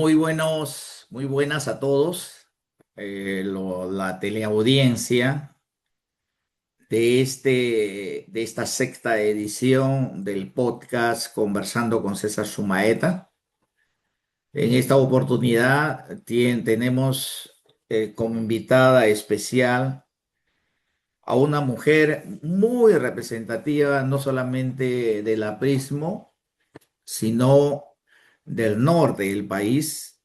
Muy buenas a todos. La teleaudiencia de esta sexta edición del podcast Conversando con César Sumaeta. En esta oportunidad tenemos como invitada especial a una mujer muy representativa, no solamente del aprismo, sino del norte del país.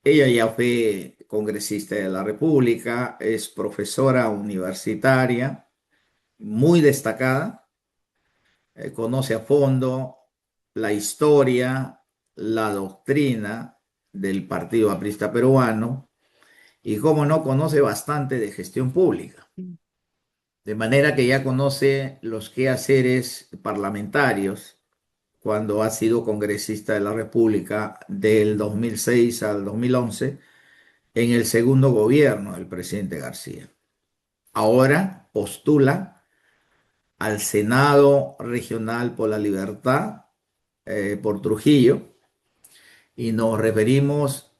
Ella ya fue congresista de la República, es profesora universitaria muy destacada, conoce a fondo la historia, la doctrina del Partido Aprista Peruano y, como no, conoce bastante de gestión pública. De manera que ya conoce los quehaceres parlamentarios cuando ha sido congresista de la República del 2006 al 2011 en el segundo gobierno del presidente García. Ahora postula al Senado Regional por la Libertad, por Trujillo, y nos referimos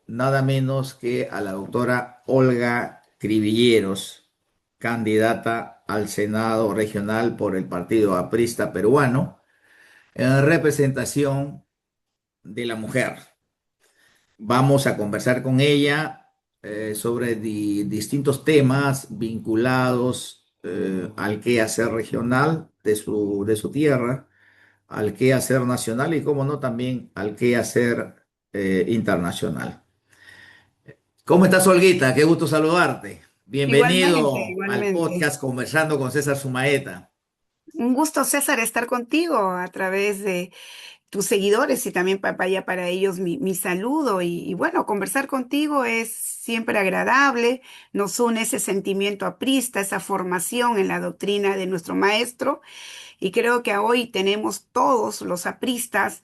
nada menos que a la doctora Olga Cribilleros, candidata al Senado Regional por el Partido Aprista Peruano, en representación de la mujer. Vamos a conversar con ella sobre distintos temas vinculados al quehacer regional de su tierra, al quehacer nacional y, como no, también al quehacer internacional. ¿Cómo estás, Olguita? Qué gusto saludarte. Igualmente, Bienvenido al igualmente. podcast Conversando con César Sumaeta. Un gusto, César, estar contigo a través de tus seguidores y también vaya para ellos mi saludo. Y bueno, conversar contigo es siempre agradable, nos une ese sentimiento aprista, esa formación en la doctrina de nuestro maestro. Y creo que hoy tenemos todos los apristas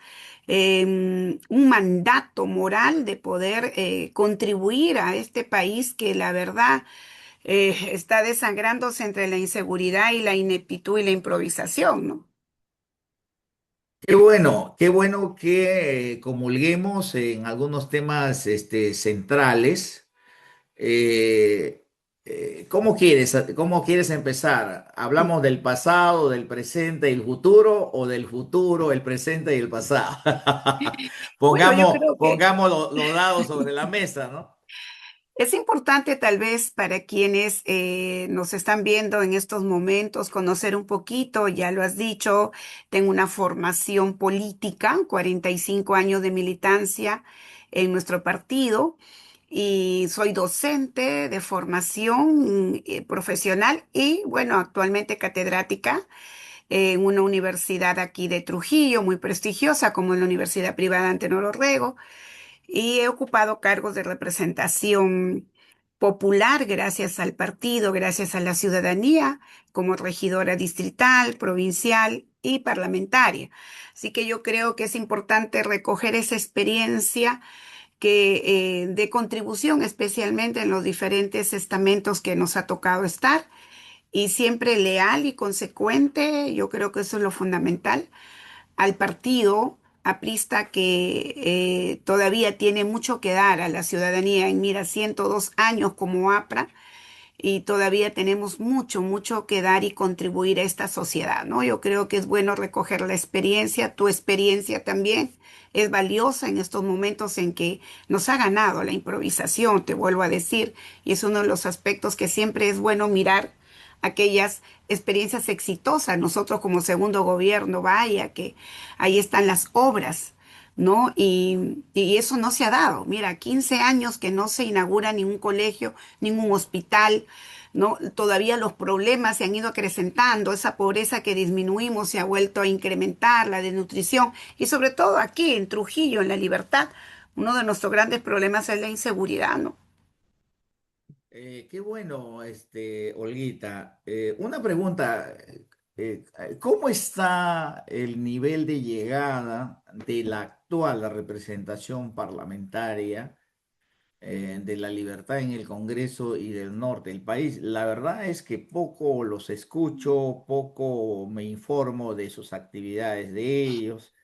un mandato moral de poder contribuir a este país que la verdad está desangrándose entre la inseguridad y la ineptitud y la improvisación, ¿no? Qué bueno que comulguemos en algunos temas centrales. Eh, cómo quieres empezar? ¿Hablamos del pasado, del presente y el futuro o del futuro, el presente y el pasado? Bueno, yo creo que Pongamos los dados sobre la mesa, ¿no? es importante tal vez para quienes nos están viendo en estos momentos conocer un poquito, ya lo has dicho, tengo una formación política, 45 años de militancia en nuestro partido y soy docente de formación profesional y bueno, actualmente catedrática en una universidad aquí de Trujillo, muy prestigiosa como en la Universidad Privada Antenor Orrego y he ocupado cargos de representación popular gracias al partido, gracias a la ciudadanía, como regidora distrital, provincial y parlamentaria. Así que yo creo que es importante recoger esa experiencia de contribución, especialmente en los diferentes estamentos que nos ha tocado estar, y siempre leal y consecuente, yo creo que eso es lo fundamental al partido aprista que todavía tiene mucho que dar a la ciudadanía. En mira, 102 años como APRA y todavía tenemos mucho, mucho que dar y contribuir a esta sociedad, ¿no? Yo creo que es bueno recoger la experiencia, tu experiencia también es valiosa en estos momentos en que nos ha ganado la improvisación, te vuelvo a decir, y es uno de los aspectos que siempre es bueno mirar aquellas experiencias exitosas. Nosotros como segundo gobierno, vaya que ahí están las obras, ¿no? Y eso no se ha dado. Mira, 15 años que no se inaugura ningún colegio, ningún hospital, ¿no? Todavía los problemas se han ido acrecentando, esa pobreza que disminuimos se ha vuelto a incrementar, la desnutrición, y sobre todo aquí en Trujillo, en La Libertad, uno de nuestros grandes problemas es la inseguridad, ¿no? Qué bueno, Olguita. Una pregunta, ¿cómo está el nivel de llegada de la actual representación parlamentaria de la libertad en el Congreso y del norte del país? La verdad es que poco los escucho, poco me informo de sus actividades de ellos.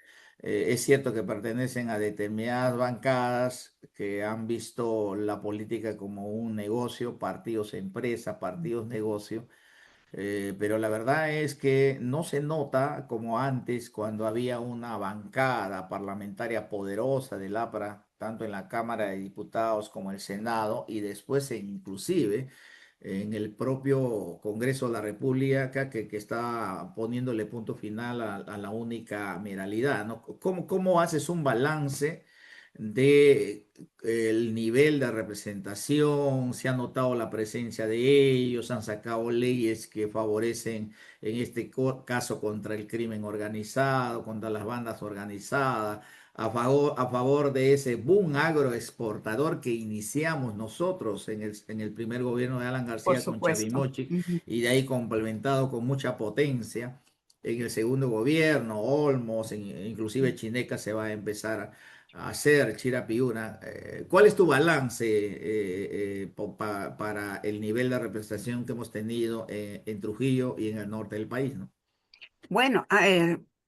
Es cierto que pertenecen a determinadas bancadas que han visto la política como un negocio, partidos empresa, partidos negocio, pero la verdad es que no se nota como antes cuando había una bancada parlamentaria poderosa del APRA, tanto en la Cámara de Diputados como el Senado, y después inclusive en el propio Congreso de la República que está poniéndole punto final a la unicameralidad, ¿no? ¿Cómo haces un balance de el nivel de representación? Se ha notado la presencia de ellos, han sacado leyes que favorecen, en este caso, contra el crimen organizado, contra las bandas organizadas, a favor de ese boom agroexportador que iniciamos nosotros en el primer gobierno de Alan Por García con supuesto. Chavimochic, Ujú. y de ahí complementado con mucha potencia. En el segundo gobierno, Olmos, inclusive Chineca se va a empezar a hacer, Chirapiuna. ¿Cuál es tu balance para el nivel de representación que hemos tenido en Trujillo y en el norte del país, ¿no? Bueno,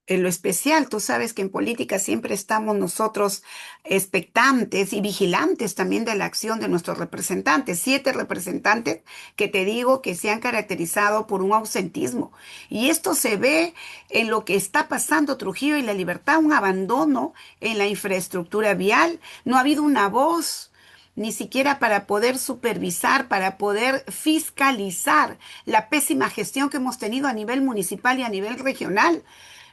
en lo especial, tú sabes que en política siempre estamos nosotros expectantes y vigilantes también de la acción de nuestros representantes. 7 representantes que te digo que se han caracterizado por un ausentismo. Y esto se ve en lo que está pasando Trujillo y La Libertad, un abandono en la infraestructura vial. No ha habido una voz ni siquiera para poder supervisar, para poder fiscalizar la pésima gestión que hemos tenido a nivel municipal y a nivel regional.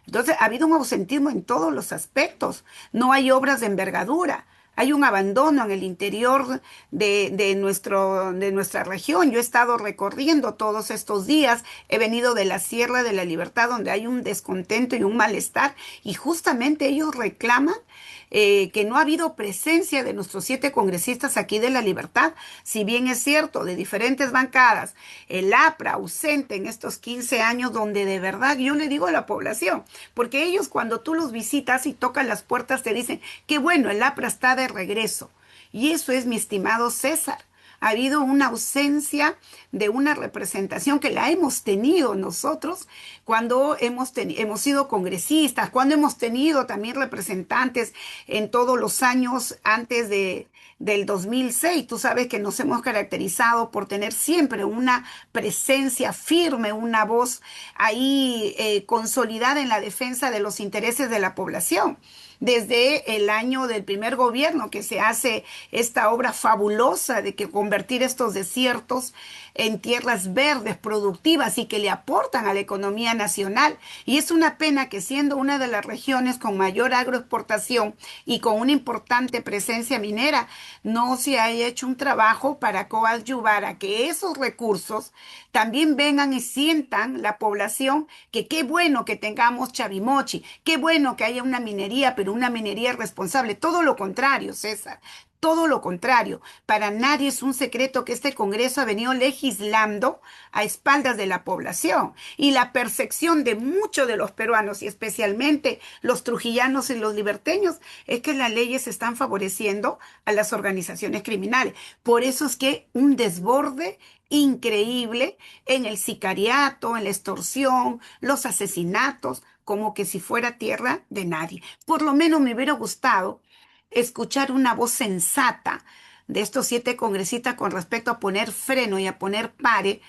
Entonces, ha habido un ausentismo en todos los aspectos. No hay obras de envergadura. Hay un abandono en el interior de nuestra región. Yo he estado recorriendo todos estos días. He venido de la Sierra de la Libertad, donde hay un descontento y un malestar. Y justamente ellos reclaman que no ha habido presencia de nuestros 7 congresistas aquí de La Libertad. Si bien es cierto, de diferentes bancadas, el APRA ausente en estos 15 años, donde de verdad yo le digo a la población, porque ellos cuando tú los visitas y tocan las puertas te dicen que bueno, el APRA está de regreso. Y eso es, mi estimado César. Ha habido una ausencia de una representación que la hemos tenido nosotros cuando hemos sido congresistas, cuando hemos tenido también representantes en todos los años del 2006. Tú sabes que nos hemos caracterizado por tener siempre una presencia firme, una voz ahí consolidada en la defensa de los intereses de la población. Desde el año del primer gobierno que se hace esta obra fabulosa de que convertir estos desiertos en tierras verdes, productivas y que le aportan a la economía nacional. Y es una pena que siendo una de las regiones con mayor agroexportación y con una importante presencia minera, no se haya hecho un trabajo para coadyuvar a que esos recursos también vengan y sientan la población que qué bueno que tengamos Chavimochi, qué bueno que haya una minería, pero una minería responsable. Todo lo contrario, César. Todo lo contrario, para nadie es un secreto que este Congreso ha venido legislando a espaldas de la población y la percepción de muchos de los peruanos y especialmente los trujillanos y los liberteños es que las leyes están favoreciendo a las organizaciones criminales. Por eso es que un desborde increíble en el sicariato, en la extorsión, los asesinatos, como que si fuera tierra de nadie. Por lo menos me hubiera gustado escuchar una voz sensata de estos 7 congresistas con respecto a poner freno y a poner pare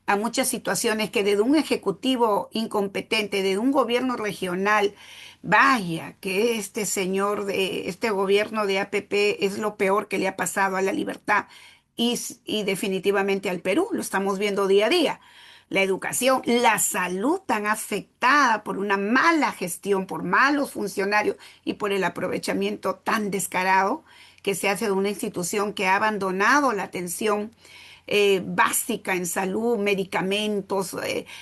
a muchas situaciones que desde un ejecutivo incompetente, de un gobierno regional, vaya que este señor de este gobierno de APP es lo peor que le ha pasado a La Libertad y definitivamente al Perú, lo estamos viendo día a día. La educación, la salud tan afectada por una mala gestión, por malos funcionarios y por el aprovechamiento tan descarado que se hace de una institución que ha abandonado la atención básica en salud, medicamentos,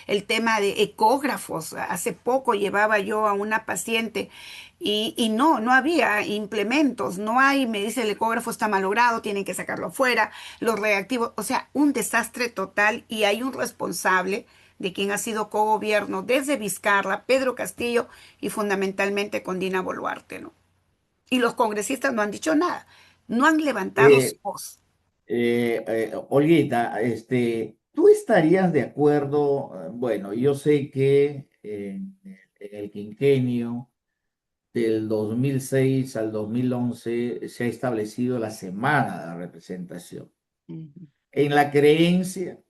el tema de ecógrafos. Hace poco llevaba yo a una paciente y no había implementos, no hay, me dice el ecógrafo está malogrado, tienen que sacarlo afuera, los reactivos, o sea, un desastre total y hay un responsable de quien ha sido cogobierno desde Vizcarra, Pedro Castillo y fundamentalmente con Dina Boluarte, ¿no? Y los congresistas no han dicho nada, no han levantado su Eh, voz. Olguita, ¿tú estarías de acuerdo? Bueno, yo sé que en el quinquenio del 2006 al 2011 se ha establecido la Semana de la Representación, Ujú. en la creencia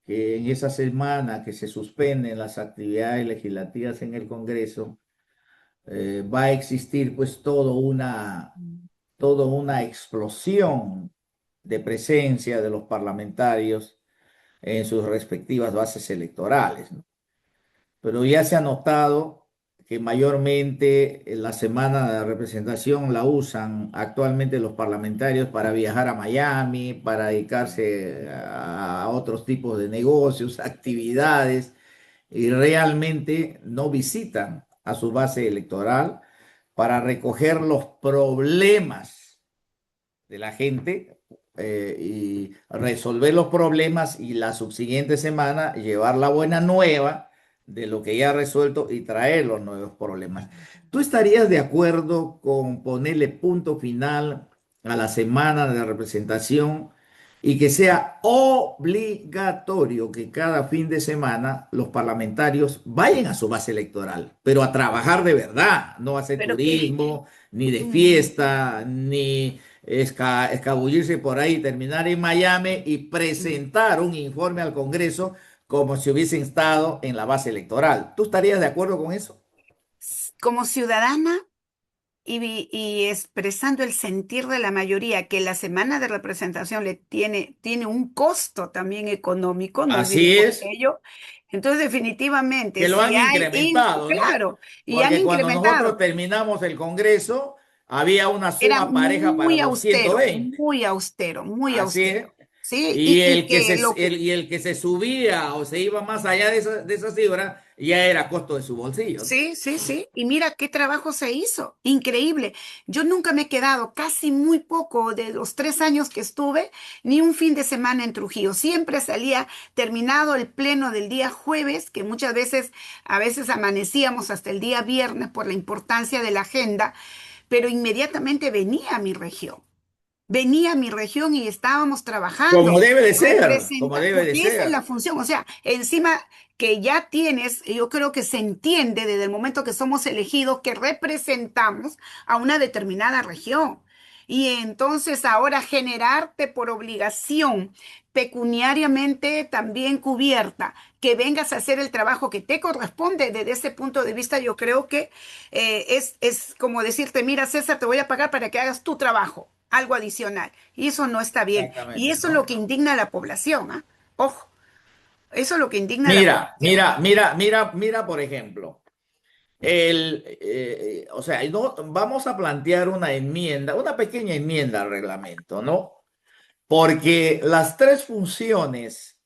que en esa semana que se suspenden las actividades legislativas en el Congreso, va a existir pues toda una explosión de presencia de los parlamentarios en sus respectivas bases electorales, ¿no? Pero ya se ha notado que mayormente la semana de representación la usan actualmente los parlamentarios para viajar a Miami, para dedicarse a otros tipos de negocios, actividades, y realmente no visitan a su base electoral para recoger los problemas de la gente, y resolver los problemas y la subsiguiente semana llevar la buena nueva de lo que ya ha resuelto y traer los nuevos problemas. ¿Tú estarías de acuerdo con ponerle punto final a la semana de representación y que sea obligatorio que cada fin de semana los parlamentarios vayan a su base electoral, pero a trabajar de verdad, no a hacer Pero que, turismo, ni de mm, fiesta, ni escabullirse por ahí, terminar en Miami y presentar un informe al Congreso como si hubiesen estado en la base electoral? ¿Tú estarías de acuerdo con eso? como ciudadana y expresando el sentir de la mayoría, que la semana de representación tiene un costo también económico, no Así olvidemos es, ello. Entonces, definitivamente, que lo han incrementado, ¿no? claro, y han Porque cuando nosotros incrementado. terminamos el Congreso, había una Era suma pareja para los 120. muy austero, muy Así es. austero. ¿Sí? Y Y que lo que, y el que se subía o se iba más allá de esa cifra, ya era costo de su bolsillo, ¿no? sí, sí, sí. Y mira qué trabajo se hizo. Increíble. Yo nunca me he quedado, casi muy poco de los 3 años que estuve, ni un fin de semana en Trujillo. Siempre salía terminado el pleno del día jueves, que muchas veces, a veces amanecíamos hasta el día viernes por la importancia de la agenda, pero inmediatamente venía a mi región. Venía a mi región y estábamos trabajando, Como debe de ser, como representa, debe de porque esa es la ser. función, o sea, encima que ya tienes, yo creo que se entiende desde el momento que somos elegidos que representamos a una determinada región. Y entonces ahora generarte por obligación pecuniariamente también cubierta, que vengas a hacer el trabajo que te corresponde desde ese punto de vista, yo creo que es como decirte, mira, César, te voy a pagar para que hagas tu trabajo, algo adicional. Y eso no está bien. Y Exactamente, eso es lo ¿no? que indigna a la población, ¿ah? Ojo, eso es lo que indigna a la población. Mira, por ejemplo, o sea, no, vamos a plantear una enmienda, una pequeña enmienda al reglamento, ¿no? Porque las tres funciones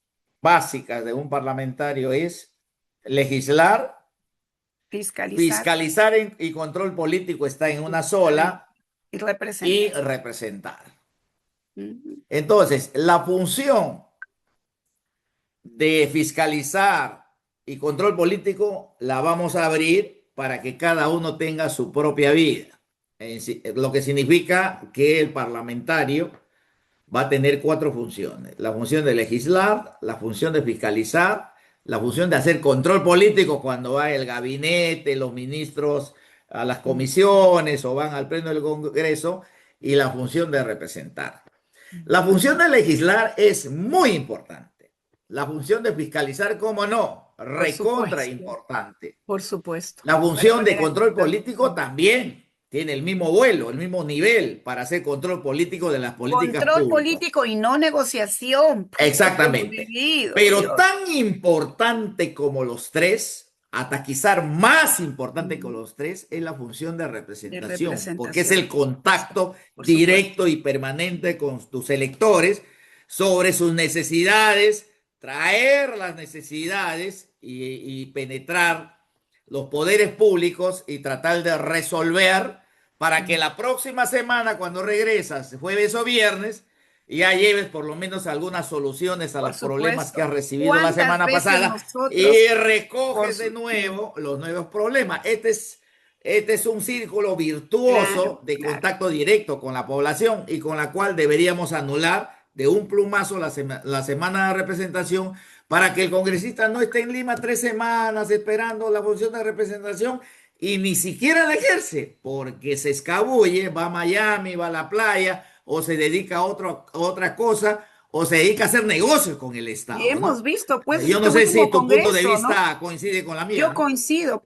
básicas de un parlamentario es legislar, Fiscalizar fiscalizar y control político está en una también sola, y y representar. representar. Ujú. Entonces, la función de fiscalizar y control político la vamos a abrir para que cada uno tenga su propia vida. Lo que significa que el parlamentario va a tener cuatro funciones: la función de legislar, la función de fiscalizar, la función de hacer control político cuando va el gabinete, los ministros a las comisiones o van al pleno del Congreso, y la función de representar. La función de legislar es muy importante. La función de fiscalizar, cómo no, Por recontra supuesto, importante. por supuesto. La Para función de poner control político también tiene el mismo vuelo, el mismo nivel para hacer control político de las políticas control públicas. político y no negociación, pues que hemos Exactamente. vivido, Pero Dios. tan importante como los tres, hasta quizás más importante que los tres, es la función de De representación, porque es representación. el contacto Por supuesto. directo y permanente con tus electores sobre sus necesidades, traer las necesidades y penetrar los poderes públicos y tratar de resolver para que la próxima semana, cuando regresas, jueves o viernes, y ya lleves por lo menos algunas soluciones a Por los problemas que has supuesto. recibido la ¿Cuántas semana veces pasada y nosotros, por recoges de su- mm, nuevo los nuevos problemas? Este es un círculo claro, virtuoso de claro, contacto directo con la población y con la cual deberíamos anular de un plumazo la semana de representación, para que el congresista no esté en Lima 3 semanas esperando la función de representación y ni siquiera la ejerce porque se escabulle, va a Miami, va a la playa o se dedica a otra cosa o se dedica a hacer negocios con el Y Estado, hemos ¿no? visto, pues, Yo este no sé si último tu punto de congreso, ¿no? vista coincide con la mía, Yo ¿no? coincido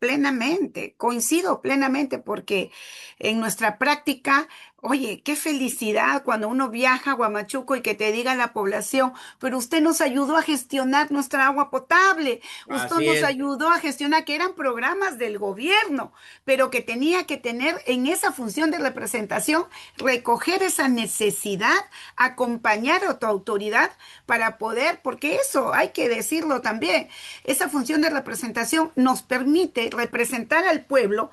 plenamente porque en nuestra práctica, oye, qué felicidad cuando uno viaja a Huamachuco y que te diga la población, pero usted nos ayudó a gestionar nuestra agua potable, usted Así nos es. ayudó a gestionar que eran programas del gobierno, pero que tenía que tener en esa función de representación, recoger esa necesidad, acompañar a tu autoridad para poder, porque eso hay que decirlo también. Esa función de representación nos permite representar al pueblo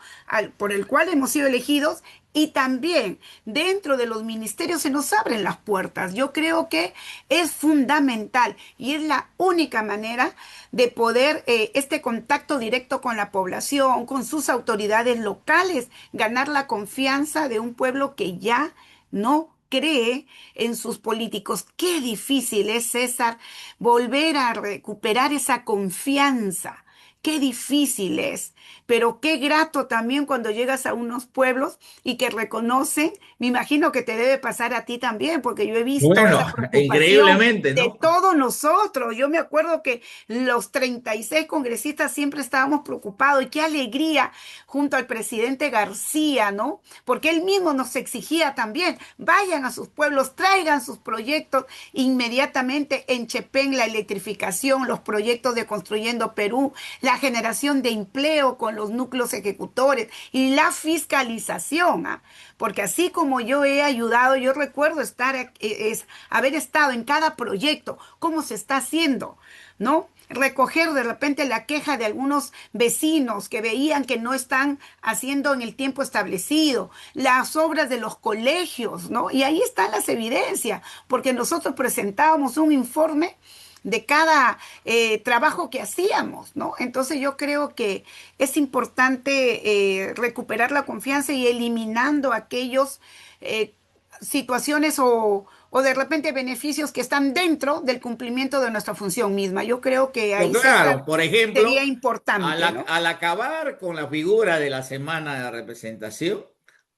por el cual hemos sido elegidos y también dentro de los ministerios se nos abren las puertas. Yo creo que es fundamental y es la única manera de poder este contacto directo con la población, con sus autoridades locales, ganar la confianza de un pueblo que ya no cree en sus políticos. Qué difícil es, César, volver a recuperar esa confianza. Qué difícil es, pero qué grato también cuando llegas a unos pueblos y que reconocen, me imagino que te debe pasar a ti también, porque yo he visto Bueno, esa preocupación increíblemente, de ¿no? todos nosotros. Yo me acuerdo que los 36 congresistas siempre estábamos preocupados y qué alegría junto al presidente García, ¿no? Porque él mismo nos exigía también, vayan a sus pueblos, traigan sus proyectos inmediatamente en Chepén, la electrificación, los proyectos de Construyendo Perú, la generación de empleo con los núcleos ejecutores y la fiscalización, ¿ah? Porque así como yo he ayudado, yo recuerdo haber estado en cada proyecto, cómo se está haciendo, ¿no? Recoger de repente la queja de algunos vecinos que veían que no están haciendo en el tiempo establecido, las obras de los colegios, ¿no? Y ahí están las evidencias, porque nosotros presentábamos un informe de cada trabajo que hacíamos, ¿no? Entonces yo creo que es importante recuperar la confianza y eliminando aquellos eh, situaciones o de repente beneficios que están dentro del cumplimiento de nuestra función misma. Yo creo que Pero ahí, César, claro, por sería ejemplo, importante, ¿no? al acabar con la figura de la semana de representación,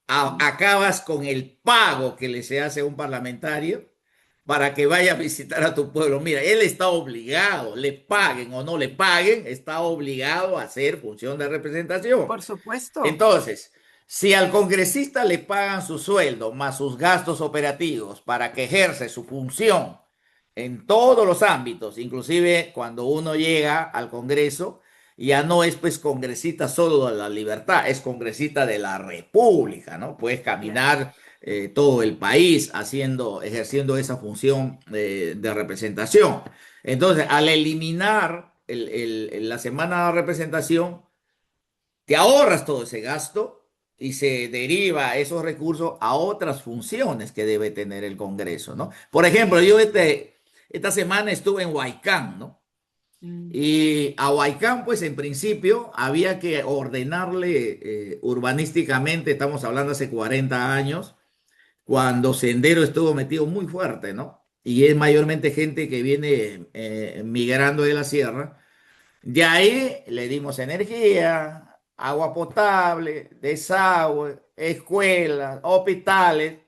Mm. acabas con el pago que le se hace a un parlamentario para que vaya a visitar a tu pueblo. Mira, él está obligado, le paguen o no le paguen, está obligado a hacer función de representación. Por supuesto, Entonces, si al congresista le pagan su sueldo más sus gastos operativos para que ejerce su función en todos los ámbitos, inclusive cuando uno llega al Congreso, ya no es pues congresista solo de la libertad, es congresista de la República, ¿no? Puedes claro. caminar todo el país ejerciendo esa función de representación. Entonces, al eliminar la semana de representación, te ahorras todo ese gasto y se deriva esos recursos a otras funciones que debe tener el Congreso, ¿no? Por ejemplo, esta semana estuve en Huaycán, ¿no? Mm. Y a Huaycán, pues en principio había que ordenarle urbanísticamente, estamos hablando hace 40 años, cuando Sendero estuvo metido muy fuerte, ¿no? Y es mayormente gente que viene migrando de la sierra. De ahí le dimos energía, agua potable, desagüe, escuelas, hospitales.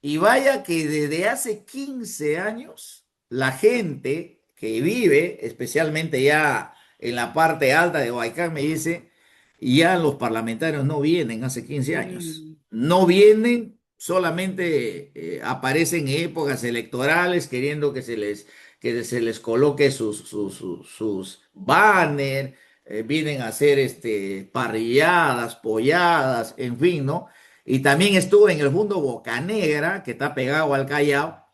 Y vaya que desde hace 15 años la gente que vive, especialmente ya en la parte alta de Huaycán, me dice, ya los parlamentarios no vienen hace 15 años. Mm. No vienen, solamente aparecen en épocas electorales queriendo que se les coloque sus banners, vienen a hacer parrilladas, polladas, en fin, ¿no? Y también estuve en el Fundo Bocanegra, que está pegado al Callao,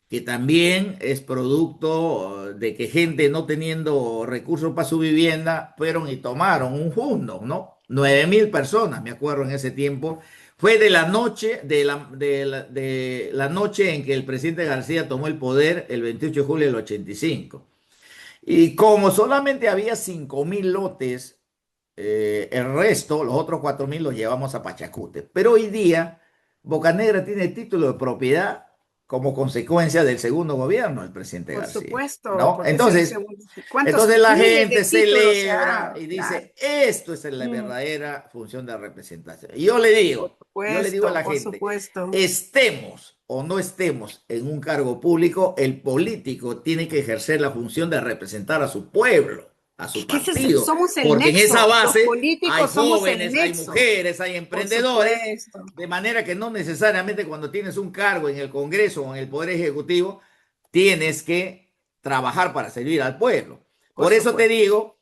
que también es producto de que gente no teniendo recursos para su vivienda fueron y tomaron un fondo, ¿no? 9.000 personas, me acuerdo en ese tiempo. Fue de la noche, de la noche en que el presidente García tomó el poder, el 28 de julio del 85. Y como solamente había 5.000 lotes, el resto, los otros 4.000 los llevamos a Pachacute. Pero hoy día, Bocanegra tiene título de propiedad como consecuencia del segundo gobierno del presidente Por García, supuesto, ¿no? porque es el Entonces, segundo. ¿Cuántos entonces la miles de gente títulos se ha celebra dado? y Claro. dice, esto es la Mm, verdadera función de representación. Y yo le digo a la por gente, supuesto. estemos o no estemos en un cargo público, el político tiene que ejercer la función de representar a su pueblo, a Es su que partido, somos el porque en esa nexo, los base hay políticos somos el jóvenes, hay nexo, mujeres, hay por emprendedores, supuesto, de manera que no necesariamente cuando tienes un cargo en el Congreso o en el Poder Ejecutivo, tienes que trabajar para servir al pueblo. por Por eso te supuesto. digo,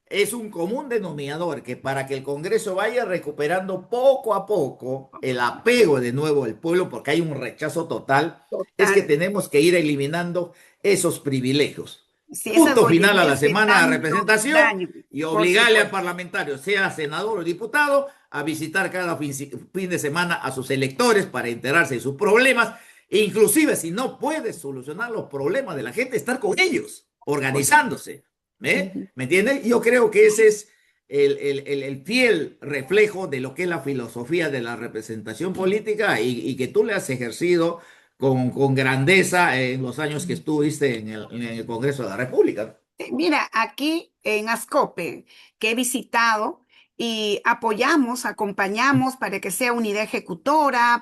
es un común denominador que para que el Congreso vaya recuperando poco a poco el apego de nuevo del pueblo, porque hay un rechazo total, es que Total. tenemos que ir eliminando esos privilegios. Sí, esas Punto final a la bolivias que semana de tanto representación daño, y por obligarle al supuesto. parlamentario, sea senador o diputado, a visitar cada fin de semana a sus electores para enterarse de sus problemas, e inclusive si no puede solucionar los problemas de la gente, estar con ellos, Por supuesto. organizándose. ¿Eh? Ujú. ¿Me entiendes? Yo creo que ese es el fiel reflejo de lo que es la filosofía de la representación política y que tú le has ejercido con grandeza en los años que estuviste en el Congreso de la República. Mira, aquí en Ascope, que he visitado y apoyamos, acompañamos para que sea unidad ejecutora,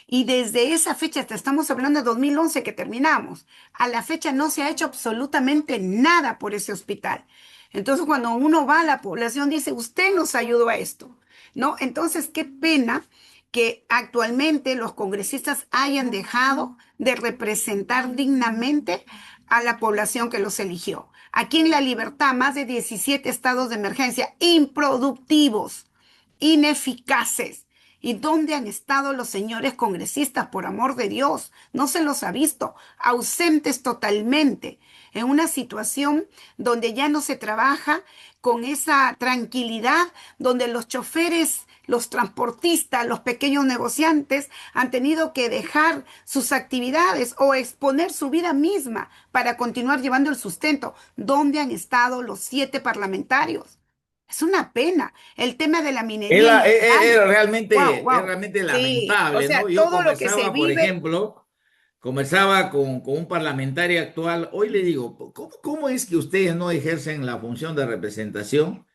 y desde esa fecha, te estamos hablando de 2011 que terminamos, a la fecha no se ha hecho absolutamente nada por ese hospital. Entonces, cuando uno va a la población, dice, usted nos ayudó a esto, ¿no? Entonces, qué pena que actualmente los congresistas hayan dejado de representar dignamente a la población que los eligió. Aquí en La Libertad, más de 17 estados de emergencia improductivos, ineficaces. ¿Y dónde han estado los señores congresistas, por amor de Dios? No se los ha visto, ausentes totalmente, en una situación donde ya no se trabaja con esa tranquilidad, donde los choferes, los transportistas, los pequeños negociantes han tenido que dejar sus actividades o exponer su vida misma para continuar llevando el sustento. ¿Dónde han estado los 7 parlamentarios? Es una pena. El tema de la minería ilegal. Wow, Es wow. realmente Sí, o lamentable, ¿no? sea, Yo todo lo que se conversaba, por vive. ejemplo, conversaba con un parlamentario actual. Hoy le digo, ¿cómo es que ustedes no ejercen la función de representación?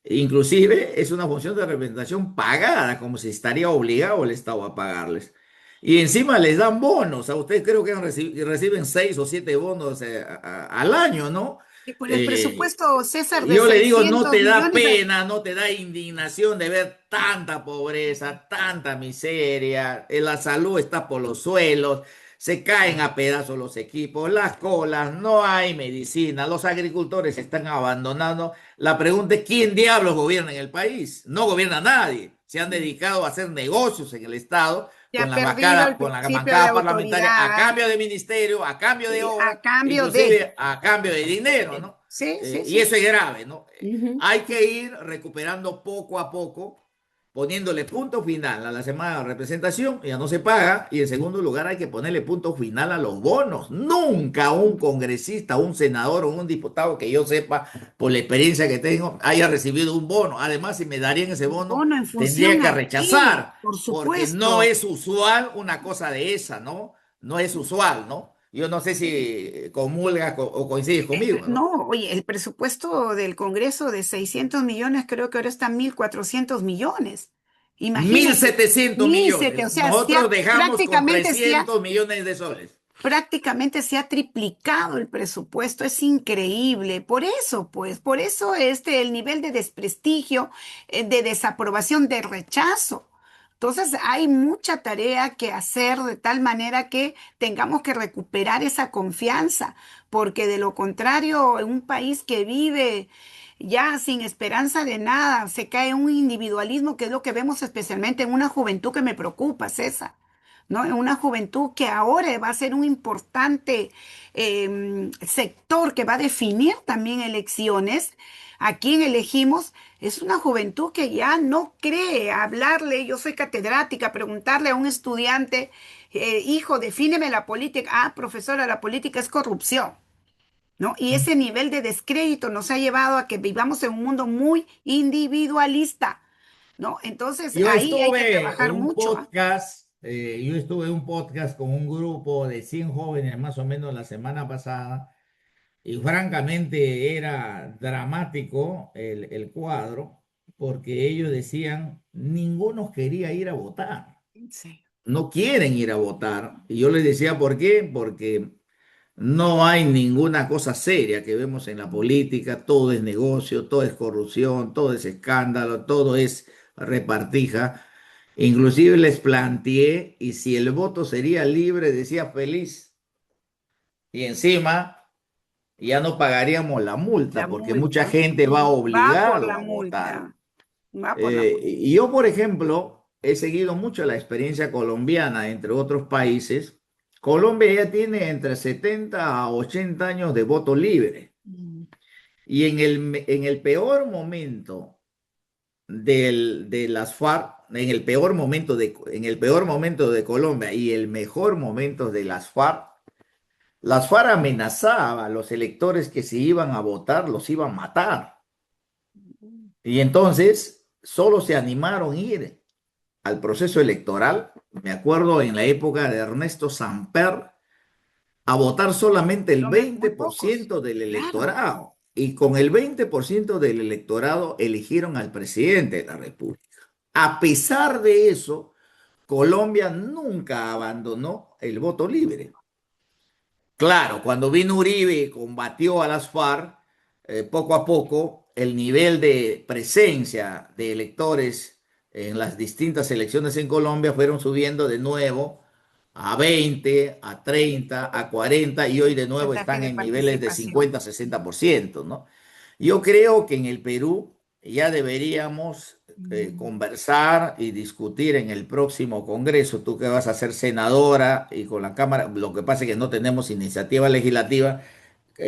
Inclusive es una función de representación pagada, como si estaría obligado el Estado a pagarles. Y encima les dan bonos. A ustedes creo que reciben 6 o 7 bonos al año, ¿no? Y por el Eh, presupuesto, César, de yo le digo, no 600 te da millones, pena, no te da indignación de ver tanta pobreza, tanta miseria, la salud está por los suelos, se caen a pedazos los equipos, las colas, no hay medicina, los agricultores están abandonando. La pregunta es, ¿quién diablos gobierna en el país? No gobierna nadie. Se han dedicado a hacer negocios en el Estado se ha perdido el con la principio de bancada parlamentaria a autoridad, cambio de ministerio, a cambio de obras, a cambio de. inclusive a cambio de dinero, ¿no? Sí, sí, Y sí. eso es grave, ¿no? Ujú. Hay que ir recuperando poco a poco, poniéndole punto final a la semana de representación, ya no se paga, y en segundo lugar hay que ponerle punto final a los bonos. Nunca un congresista, un senador o un diputado que yo sepa, por la experiencia que tengo, haya recibido un bono. Además, si me darían ese bono, Bono en tendría función que a qué, rechazar, por porque no supuesto. es usual una cosa de esa, ¿no? No es usual, ¿no? Yo no sé si comulgas o coincides conmigo, ¿no? No, oye, el presupuesto del Congreso de 600 millones, creo que ahora está 1.400 millones. mil Imagínate, setecientos 1.700, o millones. sea, Nosotros dejamos con prácticamente se ha 300 millones de soles. prácticamente se ha triplicado el presupuesto, es increíble. Por eso, pues, por eso el nivel de desprestigio, de desaprobación, de rechazo. Entonces, hay mucha tarea que hacer de tal manera que tengamos que recuperar esa confianza, porque de lo contrario, en un país que vive ya sin esperanza de nada, se cae en un individualismo que es lo que vemos especialmente en una juventud que me preocupa, César. ¿No? En una juventud que ahora va a ser un importante sector que va a definir también elecciones. ¿A quién elegimos? Es una juventud que ya no cree hablarle, yo soy catedrática, preguntarle a un estudiante, hijo, defíneme la política. Ah, profesora, la política es corrupción. ¿No? Y ese nivel de descrédito nos ha llevado a que vivamos en un mundo muy individualista, ¿no? Entonces Yo ahí hay que estuve en trabajar un mucho, ¿ah? podcast Yo estuve en un podcast con un grupo de 100 jóvenes más o menos la semana pasada y francamente era dramático el cuadro porque ellos decían, ninguno quería ir a votar, Sí. no quieren ir a votar. Y yo les decía, ¿por qué? Porque no hay ninguna cosa seria que vemos en la política, todo es negocio, todo es corrupción, todo es escándalo, todo es repartija. Inclusive les planteé, y si el voto sería libre, decía feliz, y encima ya no pagaríamos la La multa, porque mucha multa. gente va a Va por obligarlo la a votar. multa. Va por la multa. Y yo, por ejemplo, he seguido mucho la experiencia colombiana, entre otros países. Colombia ya tiene entre 70 a 80 años de voto libre. Mm. Y en el peor momento de las FARC, en el peor momento de Colombia y el mejor momento de las FARC amenazaban a los electores que se iban a votar, los iban a matar. Y entonces solo se animaron a ir al proceso electoral, me acuerdo en la época de Ernesto Samper, a votar solamente el Muy veinte por pocos. ciento del Claro. electorado. Y con el 20% del electorado eligieron al presidente de la República. A pesar de eso, Colombia nunca abandonó el voto libre. Claro, cuando vino Uribe y combatió a las FARC, poco a poco el nivel de presencia de electores en las distintas elecciones en Colombia fueron subiendo de nuevo a 20, a 30, a 40 y hoy de nuevo Porcentaje están de en niveles de participación. 50, 60%, ¿no? Yo creo que en el Perú ya deberíamos Mm. conversar y discutir en el próximo Congreso. Tú que vas a ser senadora y con la Cámara, lo que pasa es que no tenemos iniciativa legislativa,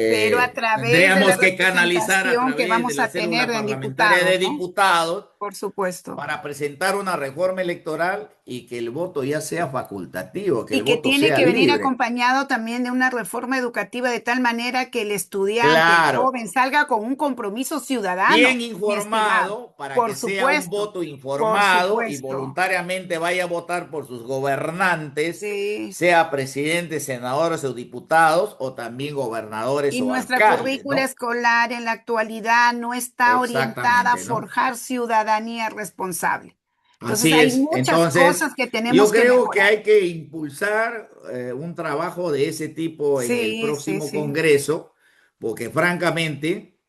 Pero a través de la tendríamos que canalizar a representación que través de vamos la a tener célula en parlamentaria diputados, de ¿no? diputados Por supuesto. para presentar una reforma electoral y que el voto ya sea facultativo, que el Y que voto tiene sea que venir libre. acompañado también de una reforma educativa de tal manera que el estudiante, el Claro, joven, salga con un compromiso ciudadano, bien mi estimado. informado para Por que sea un supuesto, voto por informado y supuesto. voluntariamente vaya a votar por sus gobernantes, Sí. sea presidentes, senadores o diputados o también gobernadores Y o nuestra alcaldes, currícula ¿no? escolar en la actualidad no está orientada a Exactamente, ¿no? forjar ciudadanía responsable. Entonces Así hay es. muchas Entonces, cosas que yo tenemos que creo que mejorar. hay que impulsar un trabajo de ese tipo en el Sí, sí, próximo sí. Congreso, porque francamente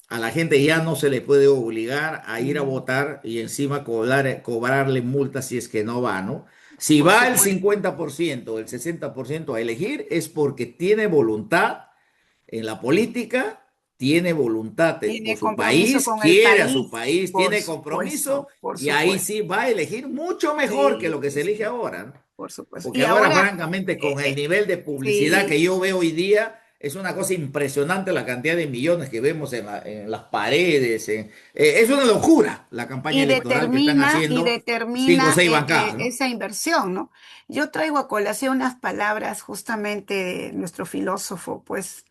a la gente ya no se le puede obligar a ir a Mm. votar y encima cobrarle multas si es que no va, ¿no? Si Por va el supuesto. 50% o el 60% a elegir es porque tiene voluntad en la política, tiene voluntad por Tiene su compromiso país, con el quiere a su país, país, por tiene compromiso supuesto, por y ahí supuesto. sí va a elegir mucho mejor que Sí, lo que sí, se elige sí, ahora, ¿no? por supuesto. Porque Y ahora, ahora, francamente, eh, con el eh, nivel de publicidad que sí, yo veo hoy día, es una cosa impresionante la cantidad de millones que vemos en las paredes. Es una locura la campaña electoral que están y haciendo cinco o determina seis bancadas, ¿no? esa inversión, ¿no? Yo traigo a colación unas palabras justamente de nuestro filósofo, pues,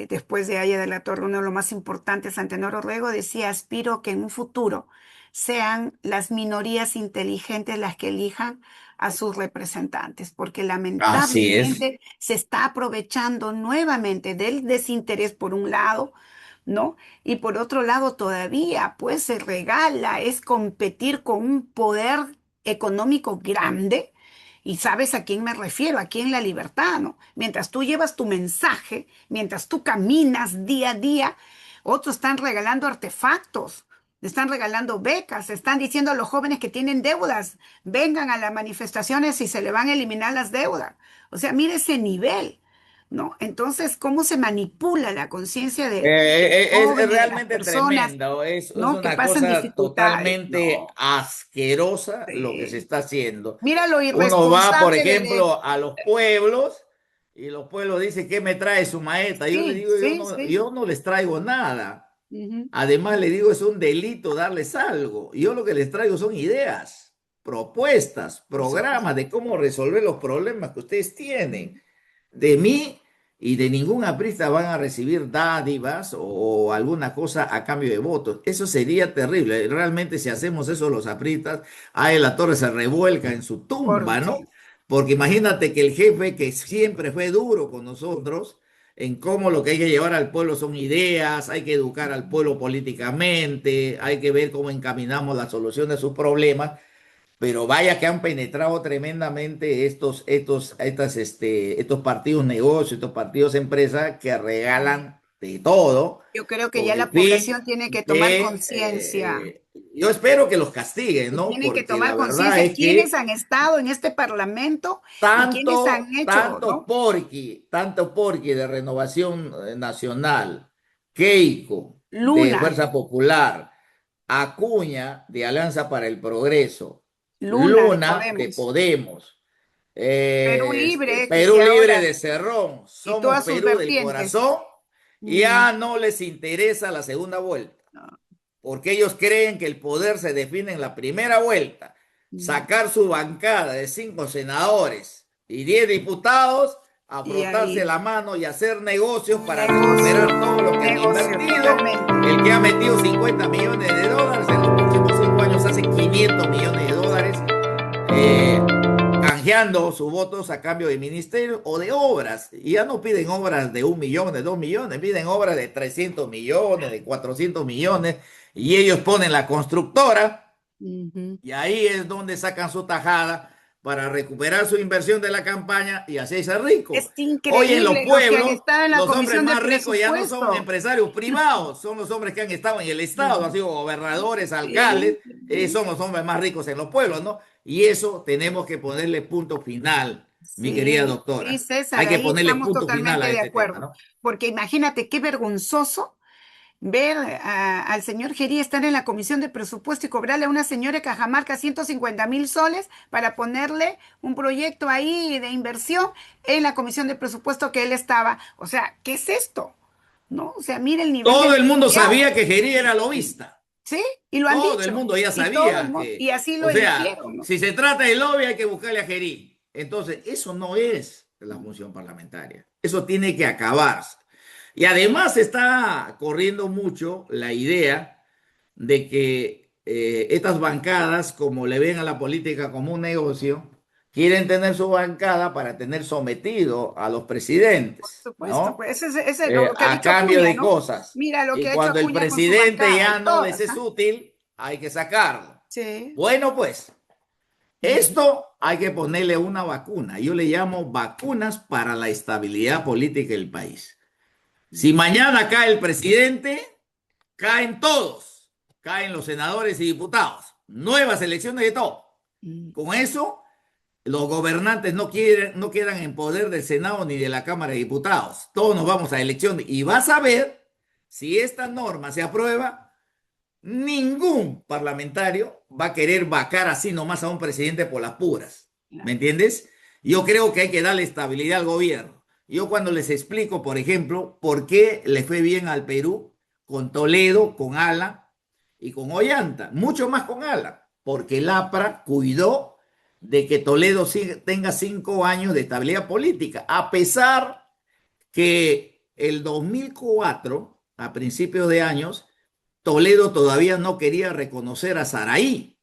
después de Haya de la Torre, uno de los más importantes, Antenor Orrego, decía, aspiro que en un futuro sean las minorías inteligentes las que elijan a sus representantes, porque Así es. lamentablemente se está aprovechando nuevamente del desinterés por un lado, ¿no? Y por otro lado todavía, pues se regala, es competir con un poder económico grande. Y sabes a quién me refiero, aquí en la libertad, ¿no? Mientras tú llevas tu mensaje, mientras tú caminas día a día, otros están regalando artefactos, están regalando becas, están diciendo a los jóvenes que tienen deudas, vengan a las manifestaciones y se le van a eliminar las deudas. O sea, mire ese nivel, ¿no? Entonces, ¿cómo se manipula la conciencia de los Es jóvenes, de las realmente personas, tremendo, es ¿no? Que una pasan cosa dificultades, totalmente ¿no? asquerosa lo que se Sí. está haciendo. Mira lo Uno va, por irresponsable ejemplo, a los pueblos y los pueblos dicen, ¿qué me trae su maestra? Yo le Sí, digo, yo sí, no, sí. yo no les traigo nada. Ujú. Además, le digo, es un delito darles algo. Yo lo que les traigo son ideas, propuestas, Por supuesto. programas de cómo resolver los problemas que ustedes Ujú. tienen. De mí y de ningún aprista van a recibir dádivas o alguna cosa a cambio de votos. Eso sería terrible. Realmente si hacemos eso los apristas, ahí la torre se revuelca en su tumba, Porque ¿no? Porque imagínate que el jefe que siempre fue duro con nosotros, en cómo lo que hay que llevar al pueblo son ideas, hay que educar al pueblo políticamente, hay que ver cómo encaminamos la solución de sus problemas, pero vaya que han penetrado tremendamente estos partidos negocios, estos partidos empresas que regalan de todo yo creo que con ya el la fin población tiene que tomar de, conciencia. yo espero que los castiguen, Que ¿no? tienen que Porque tomar la verdad conciencia es quiénes que han estado en este parlamento y quiénes han hecho, ¿no? tanto Porqui de Renovación Nacional, Keiko de Luna, Fuerza Popular, Acuña de Alianza para el Progreso, Luna de Luna de Podemos, Podemos, Perú Libre, Perú que Libre ahora, de Cerrón, y somos todas sus Perú del vertientes. corazón, y Mm, ya no les interesa la segunda vuelta, no, porque ellos creen que el poder se define en la primera vuelta. mm. Sacar su bancada de 5 senadores y 10 diputados, a Y frotarse ahí, la mano y hacer negocios para negocio, recuperar todo lo que han negocio, invertido. totalmente. El que ha metido 50 millones de dólares en los próximos 5 años hace 500 millones de dólares. eh, Canjeando sus votos a cambio de ministerios o de obras. Y ya no piden obras de 1 millón, de 2 millones, piden obras de 300 millones, de 400 millones, y ellos ponen la constructora, Ujú. y ahí es donde sacan su tajada para recuperar su inversión de la campaña y hacerse ricos. Es Hoy en los increíble los que han pueblos, estado en la los hombres comisión de más ricos ya no son presupuesto. empresarios privados, son los hombres que han estado en el Estado, han Mm. sido gobernadores, Sí, alcaldes, sí, son los hombres más ricos en los pueblos, ¿no? Y eso tenemos que ponerle punto final, mi querida sí, sí, doctora. César, Hay que ahí ponerle estamos punto final totalmente a de este tema, acuerdo, ¿no? porque imagínate qué vergonzoso ver al señor Gerí estar en la comisión de presupuesto y cobrarle a una señora de Cajamarca 150.000 soles para ponerle un proyecto ahí de inversión en la comisión de presupuesto que él estaba. O sea, ¿qué es esto? ¿No? O sea, mire el nivel de Todo el mundo desviado. sabía que Geri era lobista. ¿Sí? Y lo han Todo el dicho. mundo ya Y todo el sabía mundo, y que, así lo o sea, eligieron, ¿no? si se trata de lobby hay que buscarle a Gerí. Entonces, eso no es la función parlamentaria. Eso tiene que acabarse. Y además está corriendo mucho la idea de que estas bancadas, como le ven a la política como un negocio, quieren tener su bancada para tener sometido a los Por presidentes, supuesto, ¿no? pues ese es lo que ha A dicho cambio Acuña, de ¿no? cosas. Mira lo Y que ha hecho cuando el Acuña con su presidente bancada y ya no les todas, es ¿ah? útil, hay que sacarlo. Sí. Bueno, pues Ujú. esto hay que ponerle una vacuna. Yo le llamo vacunas para la estabilidad política del país. Si mañana cae el presidente, caen todos. Caen los senadores y diputados. Nuevas elecciones de todo. Mm. Con eso, los gobernantes no quedan en poder del Senado ni de la Cámara de Diputados. Todos nos vamos a elecciones. Y vas a ver si esta norma se aprueba, ningún parlamentario va a querer vacar así nomás a un presidente por las puras. ¿Me Claro. entiendes? Yo creo que hay que darle estabilidad al gobierno. Yo cuando les explico, por ejemplo, por qué le fue bien al Perú con Toledo, con Alan y con Ollanta, mucho más con Alan, porque el APRA cuidó de que Toledo tenga 5 años de estabilidad política, a pesar que el 2004, a principios de años, Toledo todavía no quería reconocer a Saraí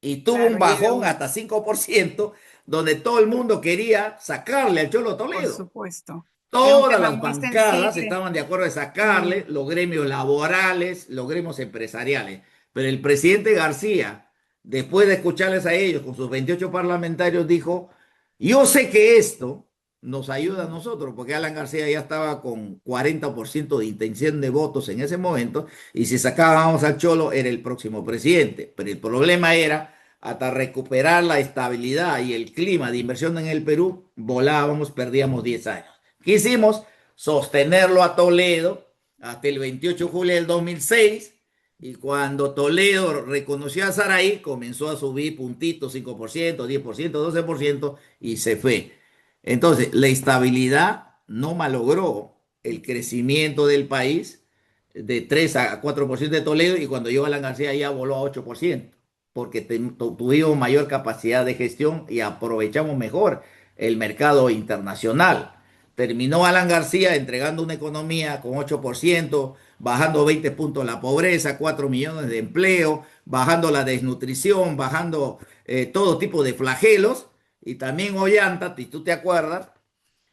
y tuvo Claro, un y era bajón hasta 5%, donde todo el mundo quería sacarle al Cholo por Toledo. supuesto, era un Todas tema las muy bancadas sensible. estaban de acuerdo en Mm. sacarle, los gremios laborales, los gremios empresariales. Pero el presidente García, después de escucharles a ellos con sus 28 parlamentarios, dijo, yo sé que esto nos ayuda a nosotros, porque Alan García ya estaba con 40% de intención de votos en ese momento, y si sacábamos al Cholo era el próximo presidente. Pero el problema era, hasta recuperar la estabilidad y el clima de inversión en el Perú, volábamos, perdíamos 10 años. Quisimos sostenerlo a Toledo hasta el 28 de julio del 2006, y cuando Toledo reconoció a Saraí, comenzó a subir puntitos, 5%, 10%, 12%, y se fue. Entonces, la estabilidad no malogró el crecimiento del país de 3 a 4% de Toledo, y cuando llegó Alan García ya voló a 8%, porque tuvimos mayor capacidad de gestión y aprovechamos mejor el mercado internacional. terminó Alan García entregando una economía con 8%, bajando 20 puntos la pobreza, 4 millones de empleo, bajando la desnutrición, bajando todo tipo de flagelos. Y también Ollanta, si tú te acuerdas,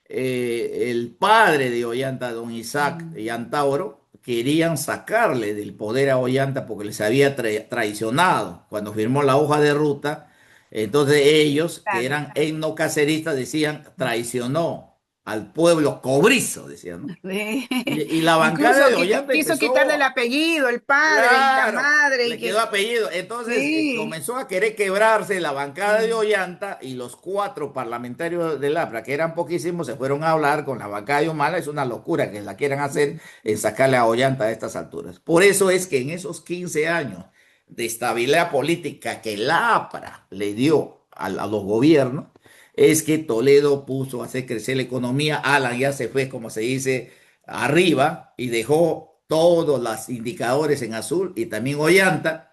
el padre de Ollanta, don Isaac Mm, Antauro, querían sacarle del poder a Ollanta porque les había traicionado cuando firmó la hoja de ruta. Entonces ellos, que claro, eran claro. etnocaceristas, decían traicionó al pueblo cobrizo, decían, ¿no? Eh, Y la bancada Incluso de Ollanta quiso quitarle el empezó. apellido, el padre y la Claro, madre, y le quedó que apellido. Entonces sí. comenzó a querer quebrarse la bancada de Mm. Ollanta y los cuatro parlamentarios del APRA, que eran poquísimos, se fueron a hablar con la bancada de Humala. Es una locura que la quieran hacer en sacarle a Ollanta a estas alturas. Por eso es que en esos 15 años de estabilidad política que la APRA le dio a los gobiernos, es que Toledo puso a hacer crecer la economía. Alan ya se fue, como se dice, arriba y dejó todos los indicadores en azul y también Ollanta,